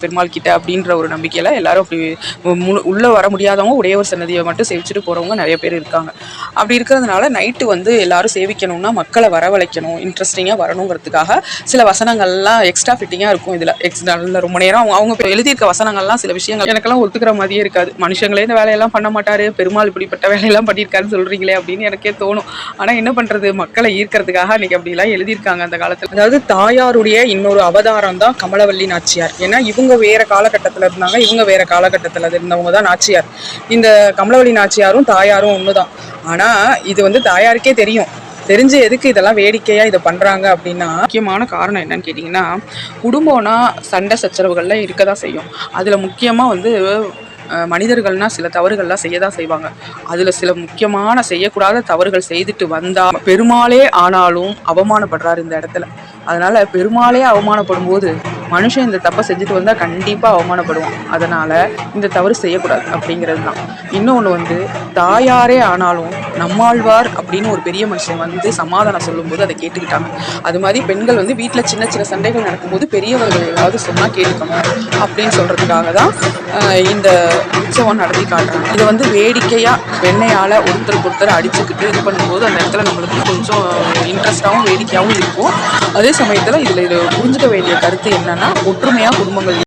பெருமாள் கிட்ட அப்படின்ற ஒரு நம்பிக்கையில் எல்லாரும் அப்படி உள்ளே வர முடியாதவங்க உடையவர் சன்னதியை மட்டும் சேவிச்சுட்டு போகிறவங்க நிறைய பேர் இருக்காங்க. அப்படி இருக்கிறதுனால நைட்டு வந்து எல்லாரும் சேவிக்கணும்னா மக்களை வரவழைக்கணும், இன்ட்ரெஸ்டிங்காக வரணுங்கிறதுக்காக சில வசனங்கள்லாம் எக்ஸ்ட்ரா ஃபிட்டிங்காக இருக்கும். இதில் நல்ல ரொம்ப நேரம் அவங்க எழுதியிருக்க வசனங்கள்லாம் சில விஷயங்கள் எனக்கெல்லாம் ஒத்துக்கிற மாதிரியே இருக்காது. மனுஷங்களே இந்த வேலையெல்லாம் பண்ண மாட்டார், பெருமாள் இப்படிப்பட்ட வேலையெல்லாம் பண்ணியிருக்காருன்னு சொல்கிறீங்களே அப்படின்னு எனக்கே தோணும். ஆனால் என்ன பண்ணுறது, மக்களை ஈர்க்கிறதுக்காக அன்றைக்கி அப்படிலாம் எழுதியிருக்காங்க அந்த காலத்தில். அதாவது தாயாருடைய இன்னொரு அவதாரம் தான் கமலவல்லி நாச்சியார். ஏன்னா இவங்க வேற காலகட்டத்தில் இருந்தாங்க, இவங்க வேற காலகட்டத்தில் இருந்தவங்க தான் நாச்சியார். இந்த கமலவல்லி நாச்சியாரும் தாயாரும் ஒண்ணுதான். ஆனா இது வந்து தாயாருக்கே தெரியும். தெரிஞ்சு எதுக்கு இதெல்லாம் வேடிக்கையா இதை பண்றாங்க அப்படின்னா, முக்கியமான காரணம் என்னன்னு கேட்டீங்கன்னா, குடும்பம்னா சண்டை சச்சரவுகள்லாம் இருக்கதான் செய்யும். அதுல முக்கியமா வந்து மனிதர்கள்னா சில தவறுகள்லாம் செய்யதான் செய்வாங்க. அதுல சில முக்கியமான செய்யக்கூடாத தவறுகள் செய்துட்டு வந்தா பெருமாளே ஆனாலும் அவமானப்படுறாரு இந்த இடத்துல. அதனால பெருமாளே அவமானப்படும் போது மனுஷன் இந்த தப்பை செஞ்சுட்டு வந்தா கண்டிப்பா அவமானப்படுவான். அதனால இந்த தவறு செய்யக்கூடாது அப்படிங்கிறது தான். இன்னொன்று வந்து தாயாரே ஆனாலும் நம்மாழ்வார் அப்படின்னு ஒரு பெரிய மனுஷன் வந்து சமாதானம் சொல்லும்போது அதை கேட்டுக்கிட்டாங்க. அது மாதிரி பெண்கள் வந்து வீட்டில் சின்ன சின்ன சண்டைகள் நடக்கும்போது பெரியவர்கள் ஏதாவது சொன்னால் கேட்கணும் அப்படின்னு சொல்றதுக்காக தான் இந்த உற்சவம் நடத்தி காட்டுறாங்க. இதை வந்து வேடிக்கையாக வெண்ணையால் ஒருத்தருக்கு ஒருத்தர் அடிச்சுக்கிட்டு இது பண்ணும்போது அந்த இடத்துல நம்மளுக்கு கொஞ்சம் இன்ட்ரெஸ்டாகவும் வேடிக்கையாகவும் இருக்கும். அதே சமயத்தில் இதில் புரிஞ்சுக்க வேண்டிய கருத்து என்னன்னா, ஒற்றுமையாக குடும்பங்கள்